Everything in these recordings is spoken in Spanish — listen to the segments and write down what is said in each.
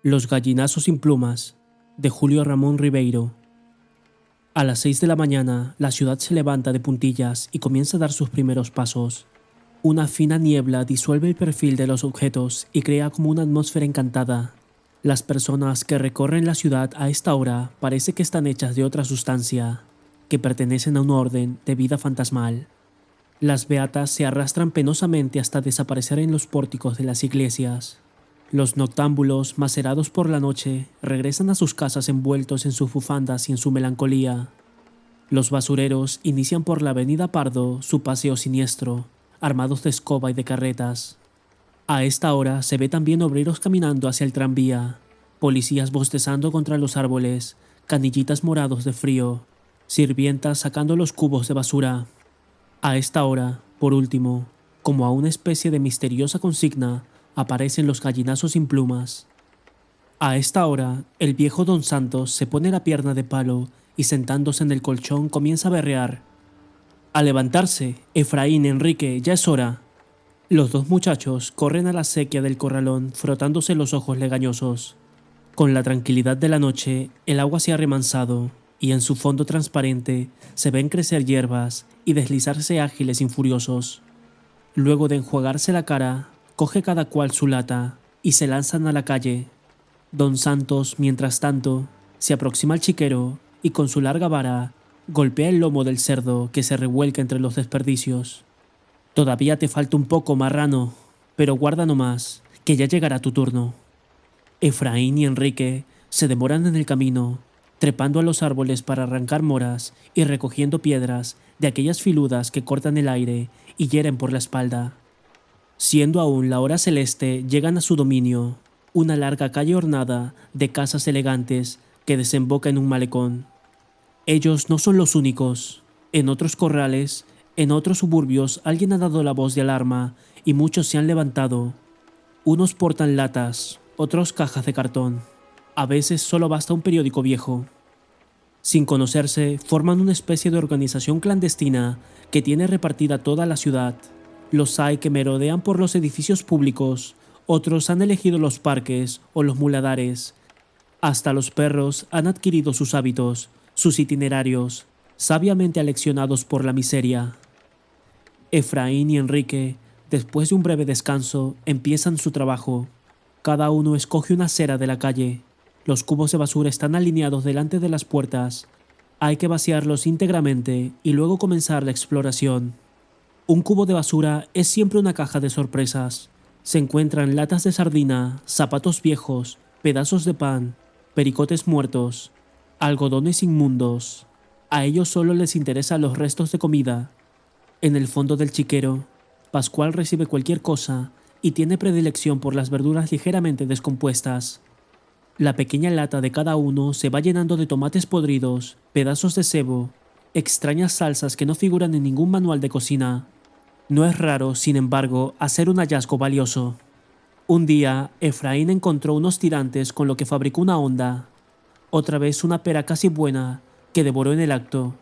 Los gallinazos sin plumas, de Julio Ramón Ribeiro. A las 6 de la mañana, la ciudad se levanta de puntillas y comienza a dar sus primeros pasos. Una fina niebla disuelve el perfil de los objetos y crea como una atmósfera encantada. Las personas que recorren la ciudad a esta hora parece que están hechas de otra sustancia, que pertenecen a un orden de vida fantasmal. Las beatas se arrastran penosamente hasta desaparecer en los pórticos de las iglesias. Los noctámbulos, macerados por la noche, regresan a sus casas envueltos en sus bufandas y en su melancolía. Los basureros inician por la avenida Pardo su paseo siniestro, armados de escoba y de carretas. A esta hora se ve también obreros caminando hacia el tranvía, policías bostezando contra los árboles, canillitas morados de frío, sirvientas sacando los cubos de basura. A esta hora, por último, como a una especie de misteriosa consigna, aparecen los gallinazos sin plumas. A esta hora, el viejo don Santos se pone la pierna de palo y sentándose en el colchón comienza a berrear. ¡A levantarse! Efraín, Enrique, ya es hora. Los dos muchachos corren a la acequia del corralón frotándose los ojos legañosos. Con la tranquilidad de la noche, el agua se ha remansado y en su fondo transparente se ven crecer hierbas y deslizarse ágiles y furiosos. Luego de enjuagarse la cara, coge cada cual su lata y se lanzan a la calle. Don Santos, mientras tanto, se aproxima al chiquero y con su larga vara golpea el lomo del cerdo que se revuelca entre los desperdicios. Todavía te falta un poco, marrano, pero guarda nomás, que ya llegará tu turno. Efraín y Enrique se demoran en el camino, trepando a los árboles para arrancar moras y recogiendo piedras de aquellas filudas que cortan el aire y hieren por la espalda. Siendo aún la hora celeste, llegan a su dominio, una larga calle ornada de casas elegantes que desemboca en un malecón. Ellos no son los únicos. En otros corrales, en otros suburbios, alguien ha dado la voz de alarma y muchos se han levantado. Unos portan latas, otros cajas de cartón. A veces solo basta un periódico viejo. Sin conocerse, forman una especie de organización clandestina que tiene repartida toda la ciudad. Los hay que merodean por los edificios públicos, otros han elegido los parques o los muladares. Hasta los perros han adquirido sus hábitos, sus itinerarios, sabiamente aleccionados por la miseria. Efraín y Enrique, después de un breve descanso, empiezan su trabajo. Cada uno escoge una acera de la calle. Los cubos de basura están alineados delante de las puertas. Hay que vaciarlos íntegramente y luego comenzar la exploración. Un cubo de basura es siempre una caja de sorpresas. Se encuentran latas de sardina, zapatos viejos, pedazos de pan, pericotes muertos, algodones inmundos. A ellos solo les interesan los restos de comida. En el fondo del chiquero, Pascual recibe cualquier cosa y tiene predilección por las verduras ligeramente descompuestas. La pequeña lata de cada uno se va llenando de tomates podridos, pedazos de cebo, extrañas salsas que no figuran en ningún manual de cocina. No es raro, sin embargo, hacer un hallazgo valioso. Un día, Efraín encontró unos tirantes con lo que fabricó una honda. Otra vez una pera casi buena, que devoró en el acto.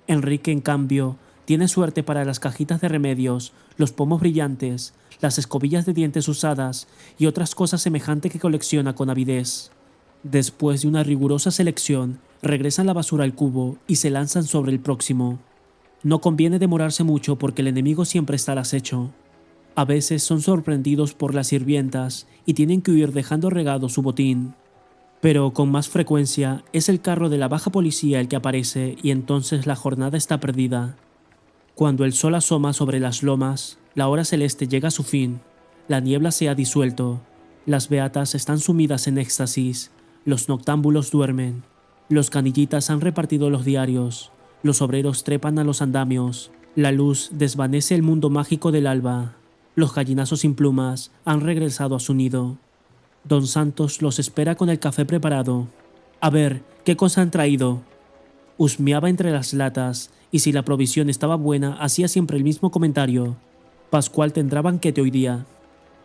Enrique, en cambio, tiene suerte para las cajitas de remedios, los pomos brillantes, las escobillas de dientes usadas y otras cosas semejantes que colecciona con avidez. Después de una rigurosa selección, regresan la basura al cubo y se lanzan sobre el próximo. No conviene demorarse mucho porque el enemigo siempre está al acecho. A veces son sorprendidos por las sirvientas y tienen que huir dejando regado su botín. Pero con más frecuencia es el carro de la baja policía el que aparece y entonces la jornada está perdida. Cuando el sol asoma sobre las lomas, la hora celeste llega a su fin, la niebla se ha disuelto, las beatas están sumidas en éxtasis, los noctámbulos duermen, los canillitas han repartido los diarios, los obreros trepan a los andamios, la luz desvanece el mundo mágico del alba, los gallinazos sin plumas han regresado a su nido. Don Santos los espera con el café preparado. A ver, ¿qué cosa han traído? Husmeaba entre las latas y si la provisión estaba buena hacía siempre el mismo comentario. Pascual tendrá banquete hoy día.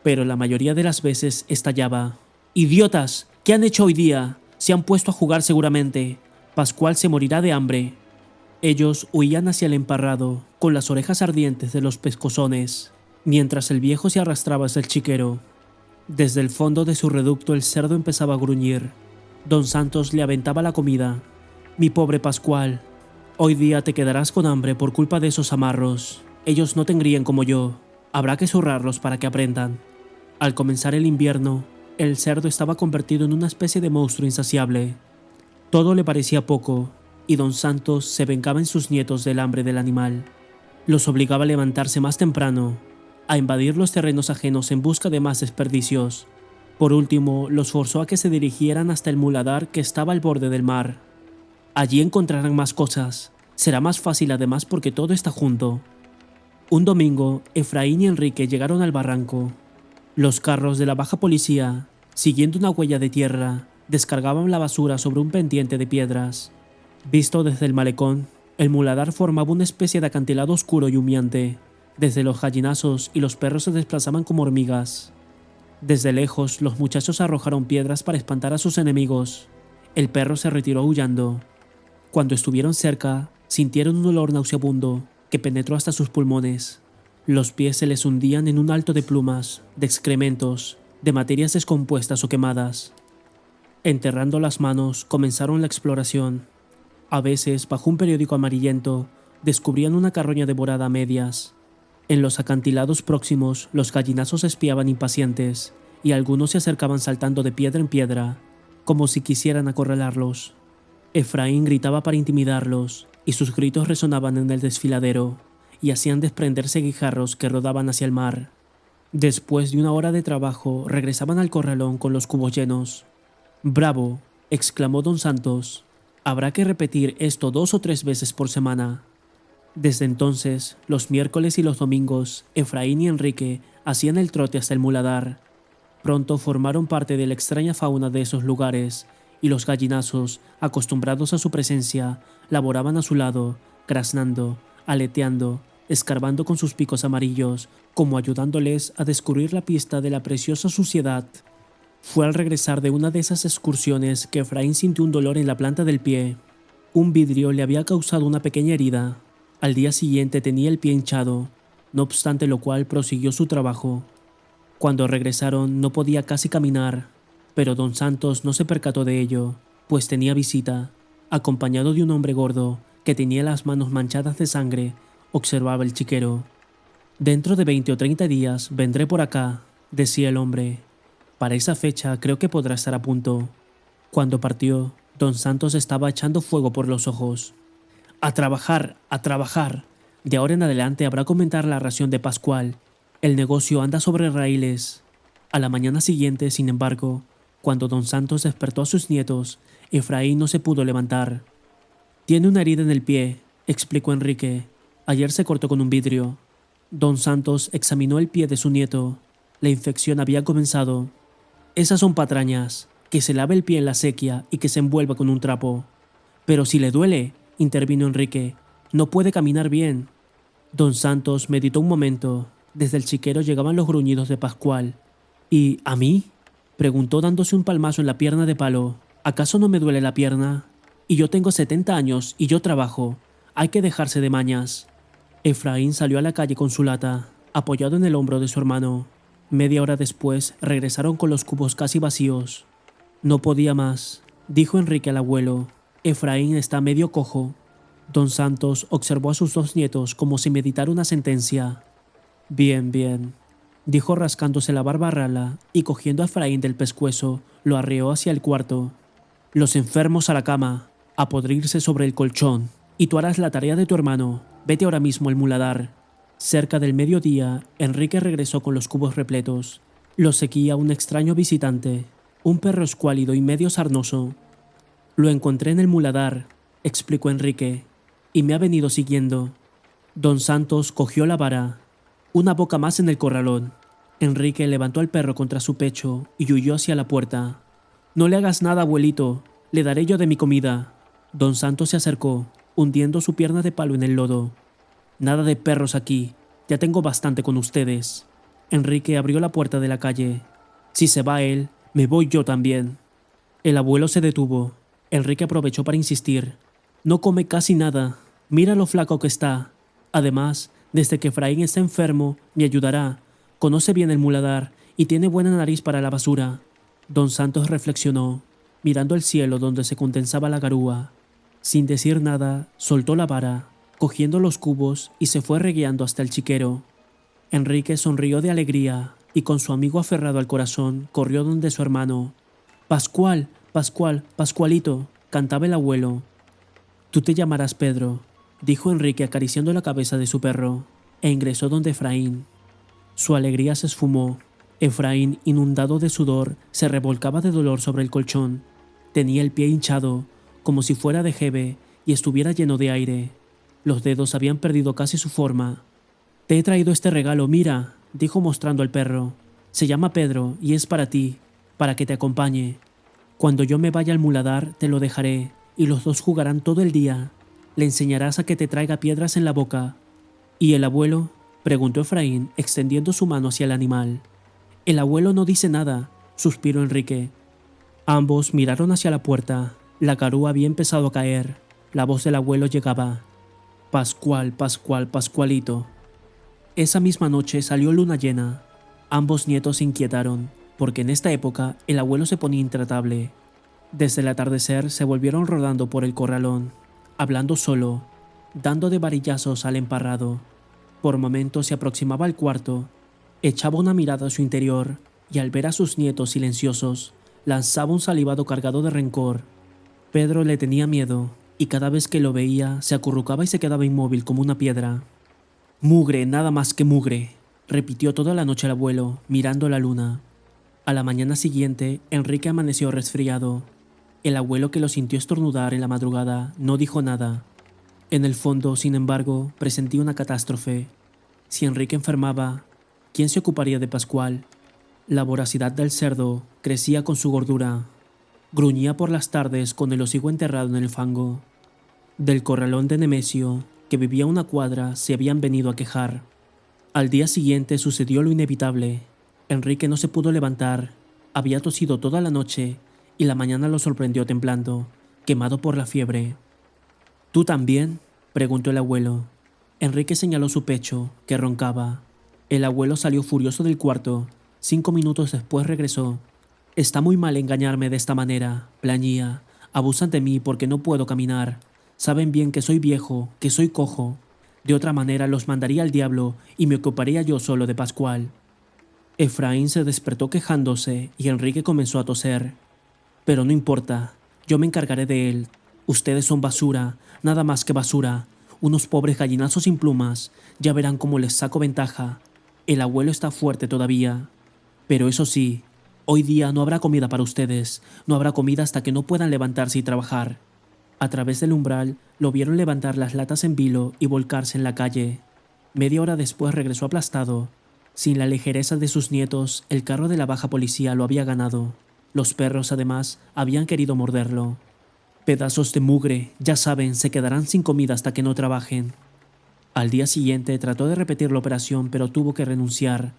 Pero la mayoría de las veces estallaba. ¡Idiotas! ¿Qué han hecho hoy día? Se han puesto a jugar seguramente. Pascual se morirá de hambre. Ellos huían hacia el emparrado, con las orejas ardientes de los pescozones, mientras el viejo se arrastraba hacia el chiquero. Desde el fondo de su reducto el cerdo empezaba a gruñir. Don Santos le aventaba la comida. «Mi pobre Pascual, hoy día te quedarás con hambre por culpa de esos amarros. Ellos no te engríen como yo. Habrá que zurrarlos para que aprendan». Al comenzar el invierno, el cerdo estaba convertido en una especie de monstruo insaciable. Todo le parecía poco, y don Santos se vengaba en sus nietos del hambre del animal. Los obligaba a levantarse más temprano, a invadir los terrenos ajenos en busca de más desperdicios. Por último, los forzó a que se dirigieran hasta el muladar que estaba al borde del mar. Allí encontrarán más cosas. Será más fácil además porque todo está junto. Un domingo, Efraín y Enrique llegaron al barranco. Los carros de la baja policía, siguiendo una huella de tierra, descargaban la basura sobre un pendiente de piedras. Visto desde el malecón, el muladar formaba una especie de acantilado oscuro y humeante. Desde los gallinazos y los perros se desplazaban como hormigas. Desde lejos, los muchachos arrojaron piedras para espantar a sus enemigos. El perro se retiró aullando. Cuando estuvieron cerca, sintieron un olor nauseabundo que penetró hasta sus pulmones. Los pies se les hundían en un alto de plumas, de excrementos, de materias descompuestas o quemadas. Enterrando las manos, comenzaron la exploración. A veces, bajo un periódico amarillento, descubrían una carroña devorada a medias. En los acantilados próximos, los gallinazos espiaban impacientes, y algunos se acercaban saltando de piedra en piedra, como si quisieran acorralarlos. Efraín gritaba para intimidarlos, y sus gritos resonaban en el desfiladero, y hacían desprenderse guijarros que rodaban hacia el mar. Después de una hora de trabajo, regresaban al corralón con los cubos llenos. «¡Bravo!», exclamó don Santos. «Habrá que repetir esto 2 o 3 veces por semana». Desde entonces, los miércoles y los domingos, Efraín y Enrique hacían el trote hasta el muladar. Pronto formaron parte de la extraña fauna de esos lugares, y los gallinazos, acostumbrados a su presencia, laboraban a su lado, graznando, aleteando, escarbando con sus picos amarillos, como ayudándoles a descubrir la pista de la preciosa suciedad. Fue al regresar de una de esas excursiones que Efraín sintió un dolor en la planta del pie. Un vidrio le había causado una pequeña herida. Al día siguiente tenía el pie hinchado, no obstante lo cual prosiguió su trabajo. Cuando regresaron no podía casi caminar, pero don Santos no se percató de ello, pues tenía visita. Acompañado de un hombre gordo, que tenía las manos manchadas de sangre, observaba el chiquero. «Dentro de 20 o 30 días vendré por acá», decía el hombre. «Para esa fecha creo que podrá estar a punto». Cuando partió, don Santos estaba echando fuego por los ojos. «A trabajar, a trabajar. De ahora en adelante habrá que aumentar la ración de Pascual. El negocio anda sobre raíles». A la mañana siguiente, sin embargo, cuando don Santos despertó a sus nietos, Efraín no se pudo levantar. «Tiene una herida en el pie», explicó Enrique. «Ayer se cortó con un vidrio». Don Santos examinó el pie de su nieto. La infección había comenzado. «Esas son patrañas. Que se lave el pie en la sequía y que se envuelva con un trapo». «Pero si le duele», intervino Enrique. «No puede caminar bien». Don Santos meditó un momento. Desde el chiquero llegaban los gruñidos de Pascual. «¿Y a mí?», preguntó dándose un palmazo en la pierna de palo. «¿Acaso no me duele la pierna? Y yo tengo 70 años y yo trabajo. Hay que dejarse de mañas». Efraín salió a la calle con su lata, apoyado en el hombro de su hermano. Media hora después regresaron con los cubos casi vacíos. «No podía más», dijo Enrique al abuelo. «Efraín está medio cojo». Don Santos observó a sus 2 nietos como si meditara una sentencia. «Bien, bien», dijo rascándose la barba rala y cogiendo a Efraín del pescuezo, lo arreó hacia el cuarto. «Los enfermos a la cama, a podrirse sobre el colchón, y tú harás la tarea de tu hermano. Vete ahora mismo al muladar». Cerca del mediodía, Enrique regresó con los cubos repletos. Los seguía un extraño visitante, un perro escuálido y medio sarnoso. «Lo encontré en el muladar», explicó Enrique, «y me ha venido siguiendo». Don Santos cogió la vara. «Una boca más en el corralón». Enrique levantó al perro contra su pecho y huyó hacia la puerta. «No le hagas nada, abuelito. Le daré yo de mi comida». Don Santos se acercó, hundiendo su pierna de palo en el lodo. «Nada de perros aquí. Ya tengo bastante con ustedes». Enrique abrió la puerta de la calle. «Si se va él, me voy yo también». El abuelo se detuvo. Enrique aprovechó para insistir. «No come casi nada. Mira lo flaco que está. Además, desde que Efraín está enfermo, me ayudará. Conoce bien el muladar y tiene buena nariz para la basura. Don Santos reflexionó, mirando el cielo donde se condensaba la garúa. Sin decir nada, soltó la vara, cogiendo los cubos y se fue regueando hasta el chiquero. Enrique sonrió de alegría y con su amigo aferrado al corazón corrió donde su hermano. «Pascual, Pascual, Pascualito», cantaba el abuelo. «Tú te llamarás Pedro», dijo Enrique acariciando la cabeza de su perro, e ingresó donde Efraín. Su alegría se esfumó. Efraín, inundado de sudor, se revolcaba de dolor sobre el colchón. Tenía el pie hinchado, como si fuera de jeve y estuviera lleno de aire. Los dedos habían perdido casi su forma. «Te he traído este regalo, mira», dijo mostrando al perro. «Se llama Pedro y es para ti, para que te acompañe. Cuando yo me vaya al muladar te lo dejaré y los dos jugarán todo el día. Le enseñarás a que te traiga piedras en la boca». «¿Y el abuelo?», preguntó Efraín, extendiendo su mano hacia el animal. «El abuelo no dice nada», suspiró Enrique. Ambos miraron hacia la puerta. La garúa había empezado a caer. La voz del abuelo llegaba. «Pascual, Pascual, Pascualito». Esa misma noche salió luna llena. Ambos nietos se inquietaron, porque en esta época el abuelo se ponía intratable. Desde el atardecer se volvieron rodando por el corralón, hablando solo, dando de varillazos al emparrado. Por momentos se aproximaba al cuarto, echaba una mirada a su interior y al ver a sus nietos silenciosos, lanzaba un salivado cargado de rencor. Pedro le tenía miedo y cada vez que lo veía se acurrucaba y se quedaba inmóvil como una piedra. «Mugre, nada más que mugre», repitió toda la noche el abuelo, mirando la luna. A la mañana siguiente, Enrique amaneció resfriado. El abuelo, que lo sintió estornudar en la madrugada, no dijo nada. En el fondo, sin embargo, presentía una catástrofe. Si Enrique enfermaba, ¿quién se ocuparía de Pascual? La voracidad del cerdo crecía con su gordura. Gruñía por las tardes con el hocico enterrado en el fango. Del corralón de Nemesio, que vivía a una cuadra, se habían venido a quejar. Al día siguiente sucedió lo inevitable. Enrique no se pudo levantar, había tosido toda la noche y la mañana lo sorprendió temblando, quemado por la fiebre. «¿Tú también?», preguntó el abuelo. Enrique señaló su pecho, que roncaba. El abuelo salió furioso del cuarto. 5 minutos después regresó. «Está muy mal engañarme de esta manera», plañía. «Abusan de mí porque no puedo caminar. Saben bien que soy viejo, que soy cojo. De otra manera los mandaría al diablo y me ocuparía yo solo de Pascual». Efraín se despertó quejándose y Enrique comenzó a toser. «Pero no importa, yo me encargaré de él. Ustedes son basura, nada más que basura. Unos pobres gallinazos sin plumas. Ya verán cómo les saco ventaja. El abuelo está fuerte todavía. Pero eso sí, hoy día no habrá comida para ustedes. No habrá comida hasta que no puedan levantarse y trabajar». A través del umbral lo vieron levantar las latas en vilo y volcarse en la calle. Media hora después regresó aplastado. Sin la ligereza de sus nietos, el carro de la baja policía lo había ganado. Los perros, además, habían querido morderlo. «Pedazos de mugre, ya saben, se quedarán sin comida hasta que no trabajen». Al día siguiente trató de repetir la operación, pero tuvo que renunciar.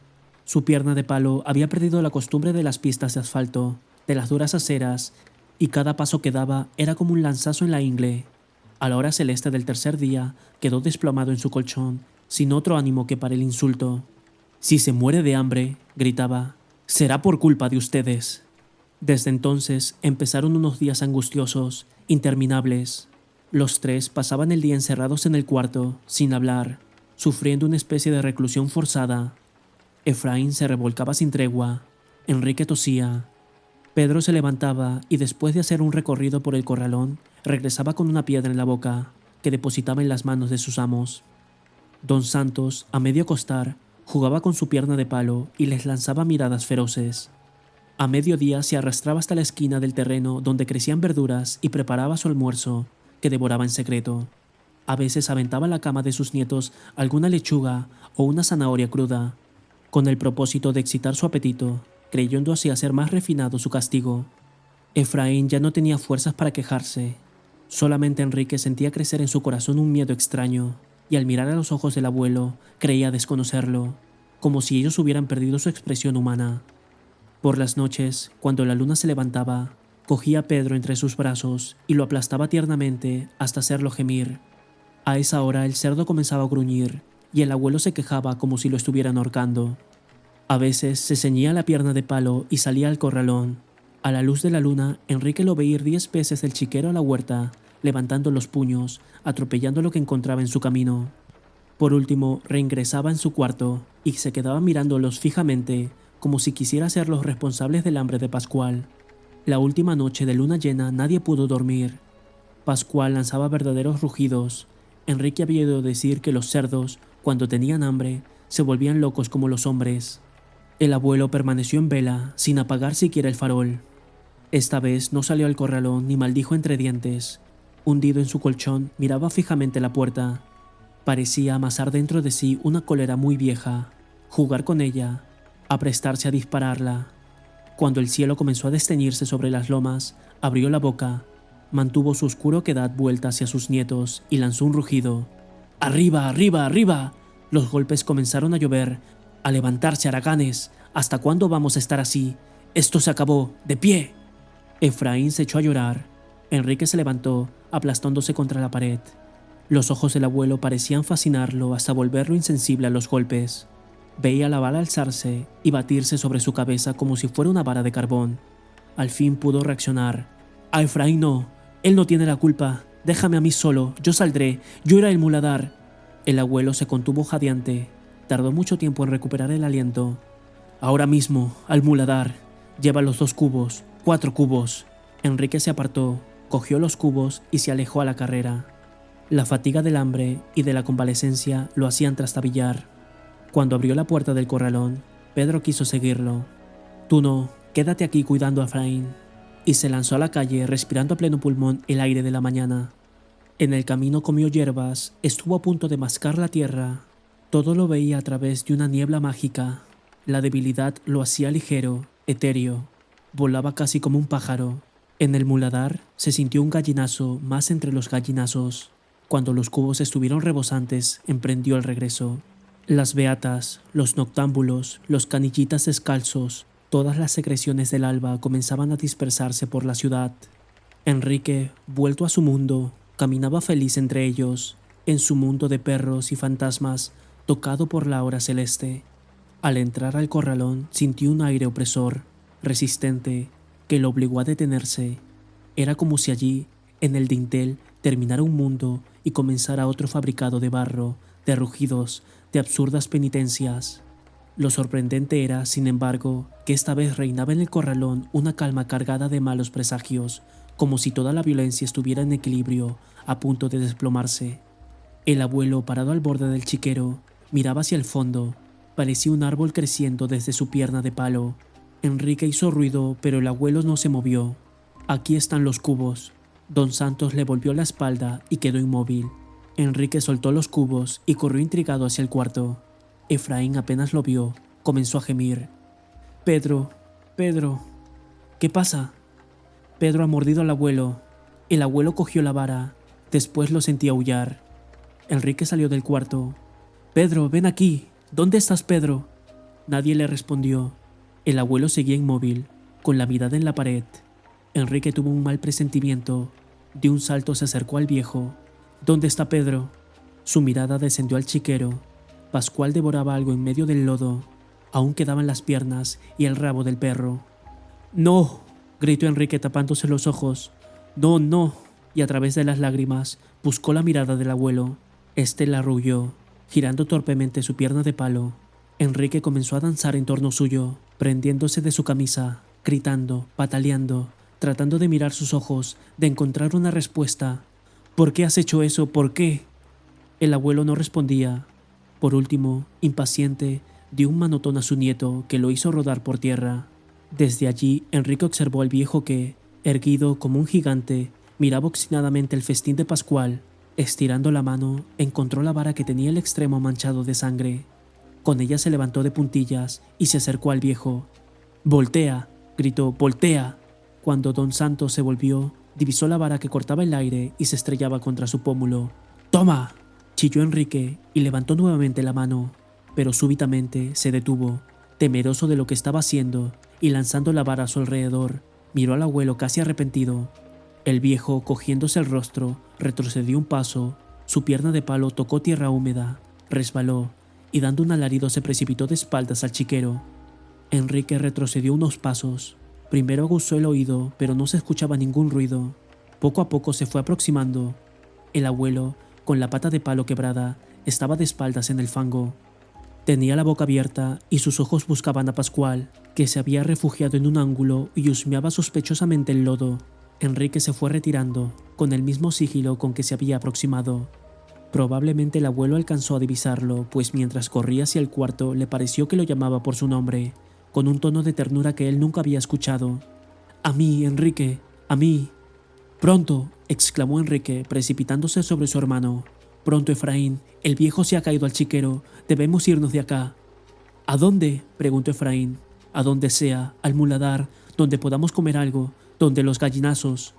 Su pierna de palo había perdido la costumbre de las pistas de asfalto, de las duras aceras, y cada paso que daba era como un lanzazo en la ingle. A la hora celeste del tercer día quedó desplomado en su colchón, sin otro ánimo que para el insulto. «Si se muere de hambre», gritaba, «será por culpa de ustedes». Desde entonces empezaron unos días angustiosos, interminables. Los tres pasaban el día encerrados en el cuarto, sin hablar, sufriendo una especie de reclusión forzada. Efraín se revolcaba sin tregua. Enrique tosía. Pedro se levantaba y después de hacer un recorrido por el corralón, regresaba con una piedra en la boca, que depositaba en las manos de sus amos. Don Santos, a medio acostar, jugaba con su pierna de palo y les lanzaba miradas feroces. A mediodía se arrastraba hasta la esquina del terreno donde crecían verduras y preparaba su almuerzo, que devoraba en secreto. A veces aventaba a la cama de sus nietos alguna lechuga o una zanahoria cruda, con el propósito de excitar su apetito, creyendo así hacer más refinado su castigo. Efraín ya no tenía fuerzas para quejarse. Solamente Enrique sentía crecer en su corazón un miedo extraño, y al mirar a los ojos del abuelo creía desconocerlo, como si ellos hubieran perdido su expresión humana. Por las noches, cuando la luna se levantaba, cogía a Pedro entre sus brazos y lo aplastaba tiernamente hasta hacerlo gemir. A esa hora el cerdo comenzaba a gruñir y el abuelo se quejaba como si lo estuvieran ahorcando. A veces se ceñía la pierna de palo y salía al corralón. A la luz de la luna, Enrique lo veía ir 10 veces del chiquero a la huerta, levantando los puños, atropellando lo que encontraba en su camino. Por último, reingresaba en su cuarto y se quedaba mirándolos fijamente, como si quisiera ser los responsables del hambre de Pascual. La última noche de luna llena nadie pudo dormir. Pascual lanzaba verdaderos rugidos. Enrique había oído decir que los cerdos, cuando tenían hambre, se volvían locos como los hombres. El abuelo permaneció en vela, sin apagar siquiera el farol. Esta vez no salió al corralón ni maldijo entre dientes. Hundido en su colchón, miraba fijamente la puerta. Parecía amasar dentro de sí una cólera muy vieja, jugar con ella, aprestarse a dispararla. Cuando el cielo comenzó a desteñirse sobre las lomas, abrió la boca, mantuvo su oscura oquedad vuelta hacia sus nietos y lanzó un rugido. ¡Arriba, arriba, arriba! Los golpes comenzaron a llover. ¡A levantarse, haraganes! ¿Hasta cuándo vamos a estar así? ¡Esto se acabó! ¡De pie! Efraín se echó a llorar. Enrique se levantó, aplastándose contra la pared. Los ojos del abuelo parecían fascinarlo hasta volverlo insensible a los golpes. Veía la bala alzarse y batirse sobre su cabeza como si fuera una vara de carbón. Al fin pudo reaccionar. ¡A Efraín no! Él no tiene la culpa. Déjame a mí solo. Yo saldré. Yo era el muladar. El abuelo se contuvo jadeante. Tardó mucho tiempo en recuperar el aliento. Ahora mismo, al muladar. Lleva los 2 cubos. 4 cubos. Enrique se apartó, cogió los cubos y se alejó a la carrera. La fatiga del hambre y de la convalecencia lo hacían trastabillar. Cuando abrió la puerta del corralón, Pedro quiso seguirlo. «Tú no, quédate aquí cuidando a Efraín», y se lanzó a la calle respirando a pleno pulmón el aire de la mañana. En el camino comió hierbas, estuvo a punto de mascar la tierra. Todo lo veía a través de una niebla mágica. La debilidad lo hacía ligero, etéreo. Volaba casi como un pájaro. En el muladar se sintió un gallinazo más entre los gallinazos. Cuando los cubos estuvieron rebosantes, emprendió el regreso. Las beatas, los noctámbulos, los canillitas descalzos, todas las secreciones del alba comenzaban a dispersarse por la ciudad. Enrique, vuelto a su mundo, caminaba feliz entre ellos, en su mundo de perros y fantasmas, tocado por la hora celeste. Al entrar al corralón sintió un aire opresor, resistente, que lo obligó a detenerse. Era como si allí, en el dintel, terminara un mundo y comenzara otro fabricado de barro, de rugidos, de absurdas penitencias. Lo sorprendente era, sin embargo, que esta vez reinaba en el corralón una calma cargada de malos presagios, como si toda la violencia estuviera en equilibrio, a punto de desplomarse. El abuelo, parado al borde del chiquero, miraba hacia el fondo. Parecía un árbol creciendo desde su pierna de palo. Enrique hizo ruido, pero el abuelo no se movió. «Aquí están los cubos». Don Santos le volvió la espalda y quedó inmóvil. Enrique soltó los cubos y corrió intrigado hacia el cuarto. Efraín apenas lo vio, comenzó a gemir. «Pedro, Pedro, ¿qué pasa?» Pedro ha mordido al abuelo. El abuelo cogió la vara, después lo sentía aullar. Enrique salió del cuarto. «Pedro, ven aquí. ¿Dónde estás, Pedro?» Nadie le respondió. El abuelo seguía inmóvil, con la mirada en la pared. Enrique tuvo un mal presentimiento. De un salto se acercó al viejo. «¿Dónde está Pedro?» Su mirada descendió al chiquero. Pascual devoraba algo en medio del lodo. Aún quedaban las piernas y el rabo del perro. «¡No!», gritó Enrique tapándose los ojos. «No, no», y a través de las lágrimas buscó la mirada del abuelo. Este la arrulló, girando torpemente su pierna de palo. Enrique comenzó a danzar en torno suyo, prendiéndose de su camisa, gritando, pataleando, tratando de mirar sus ojos, de encontrar una respuesta. «¿Por qué has hecho eso? ¿Por qué?» El abuelo no respondía. Por último, impaciente, dio un manotón a su nieto que lo hizo rodar por tierra. Desde allí, Enrique observó al viejo que, erguido como un gigante, miraba obstinadamente el festín de Pascual. Estirando la mano, encontró la vara que tenía el extremo manchado de sangre. Con ella se levantó de puntillas y se acercó al viejo. «¡Voltea!», gritó, «¡voltea!». Cuando don Santos se volvió, divisó la vara que cortaba el aire y se estrellaba contra su pómulo. «¡Toma!», chilló Enrique y levantó nuevamente la mano, pero súbitamente se detuvo, temeroso de lo que estaba haciendo, y lanzando la vara a su alrededor, miró al abuelo casi arrepentido. El viejo, cogiéndose el rostro, retrocedió un paso, su pierna de palo tocó tierra húmeda, resbaló, y dando un alarido se precipitó de espaldas al chiquero. Enrique retrocedió unos pasos. Primero aguzó el oído, pero no se escuchaba ningún ruido. Poco a poco se fue aproximando. El abuelo, con la pata de palo quebrada, estaba de espaldas en el fango. Tenía la boca abierta y sus ojos buscaban a Pascual, que se había refugiado en un ángulo y husmeaba sospechosamente el lodo. Enrique se fue retirando, con el mismo sigilo con que se había aproximado. Probablemente el abuelo alcanzó a divisarlo, pues mientras corría hacia el cuarto le pareció que lo llamaba por su nombre, con un tono de ternura que él nunca había escuchado. «A mí, Enrique, a mí». «Pronto», exclamó Enrique, precipitándose sobre su hermano. «Pronto, Efraín, el viejo se ha caído al chiquero, debemos irnos de acá». «¿A dónde?», preguntó Efraín. «A donde sea, al muladar, donde podamos comer algo, donde los gallinazos».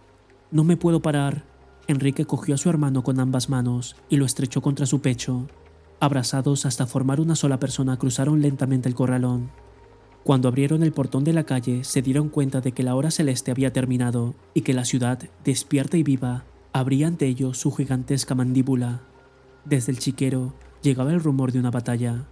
«No me puedo parar». Enrique cogió a su hermano con ambas manos y lo estrechó contra su pecho. Abrazados hasta formar una sola persona, cruzaron lentamente el corralón. Cuando abrieron el portón de la calle, se dieron cuenta de que la hora celeste había terminado y que la ciudad, despierta y viva, abría ante ellos su gigantesca mandíbula. Desde el chiquero llegaba el rumor de una batalla.